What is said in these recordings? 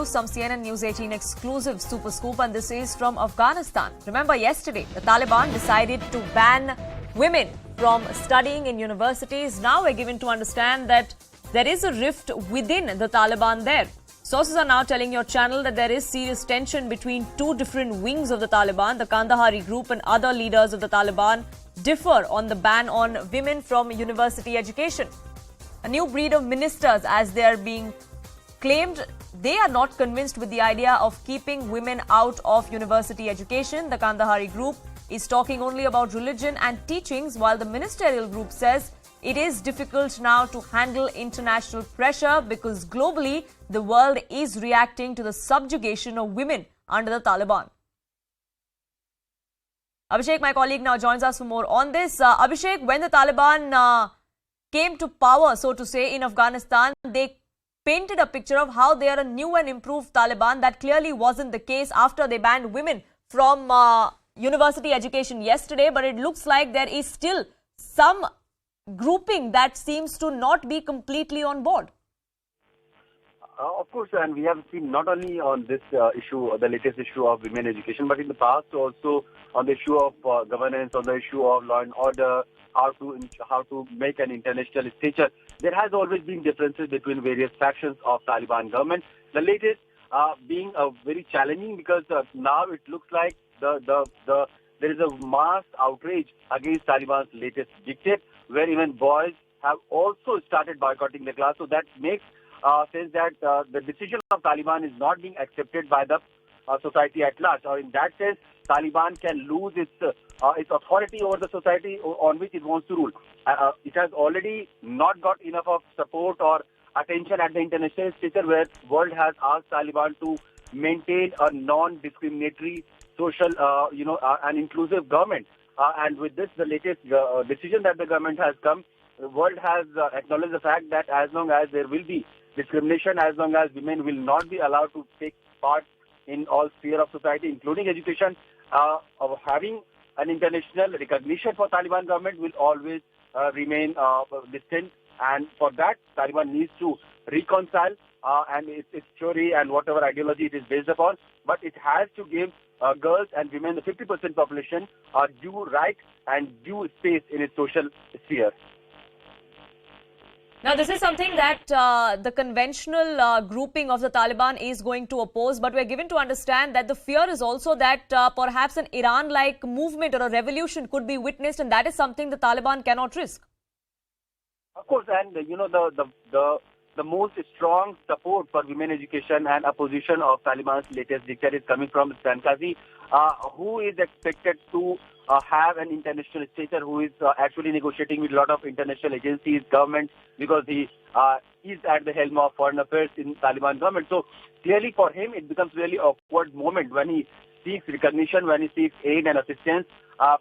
some CNN News 18 exclusive super scoop, and this is from Afghanistan. Remember, yesterday the Taliban decided to ban women from studying in universities. Now we're given to understand that there is a rift within the Taliban there. Sources are now telling your channel that there is serious tension between two different wings of the Taliban. The Kandahari group and other leaders of the Taliban differ on the ban on women from university education. A new breed of ministers, as they are being claimed, they are not convinced with the idea of keeping women out of university education. The Kandahari group is talking only about religion and teachings, while the ministerial group says it is difficult now to handle international pressure because globally the world is reacting to the subjugation of women under the Taliban. Abhishek, my colleague, now joins us for more on this. Abhishek, when the Taliban came to power, so to say, in Afghanistan, they painted a picture of how they are a new and improved Taliban. That clearly wasn't the case after they banned women from university education yesterday, but it looks like there is still some grouping that seems to not be completely on board. Of course, and we have seen not only on this issue, the latest issue of women education, but in the past also on the issue of governance, on the issue of law and order, how to make an international stature. There has always been differences between various factions of Taliban government. The latest being very challenging because now it looks like there is a mass outrage against Taliban's latest dictate, where even boys have also started boycotting the class. So that makes sense that the decision of Taliban is not being accepted by the society at large. Or in that sense, Taliban can lose its authority over the society on which it wants to rule. It has already not got enough of support or attention at the international stature, where the world has asked Taliban to maintain a non-discriminatory, social, an inclusive government. And with this, the latest decision that the government has come, the world has acknowledged the fact that as long as there will be discrimination, as long as women will not be allowed to take part in all spheres of society, including education, of having an international recognition for Taliban government will always remain distant. And for that, Taliban needs to reconcile and its theory and whatever ideology it is based upon. But it has to give girls and women, the 50% population, due right and due space in its social sphere. Now, this is something that the conventional grouping of the Taliban is going to oppose, but we're given to understand that the fear is also that perhaps an Iran-like movement or a revolution could be witnessed, and that is something the Taliban cannot risk. Of course, and the most strong support for women education and opposition of Taliban's latest dictate is coming from Kazi, who is expected to have an international stature, who is actually negotiating with a lot of international agencies, governments, because he is at the helm of foreign affairs in Taliban government. So clearly for him, it becomes really awkward moment when he seeks recognition, when he seeks aid and assistance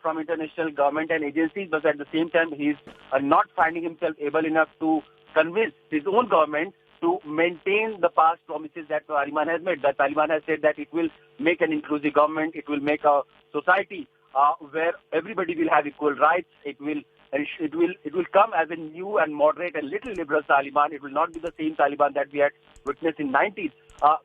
from international government and agencies, but at the same time, he is not finding himself able enough to convince his own government to maintain the past promises that Taliban has made. That Taliban has said that it will make an inclusive government, it will make a society where everybody will have equal rights. It will come as a new and moderate and little liberal Taliban. It will not be the same Taliban that we had witnessed in 90s.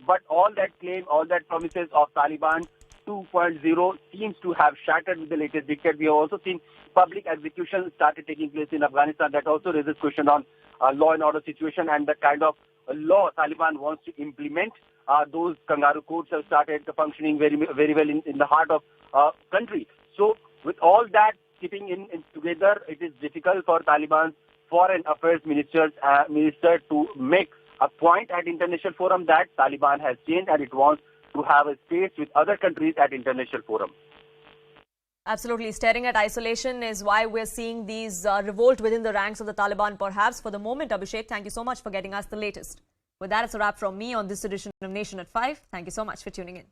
But all that claim, all that promises of Taliban 2.0 seems to have shattered with the latest dictate. We have also seen public executions started taking place in Afghanistan. That also raises question on law and order situation and the kind of law Taliban wants to implement. Those kangaroo courts have started functioning very, very well in the heart of country. So with all that keeping in together, it is difficult for Taliban's foreign affairs minister to make a point at international forum that Taliban has changed and it wants to have a space with other countries at international forum. Absolutely. Staring at isolation is why we're seeing these revolt within the ranks of the Taliban, perhaps. For the moment, Abhishek, thank you so much for getting us the latest. With that, it's a wrap from me on this edition of Nation at 5. Thank you so much for tuning in.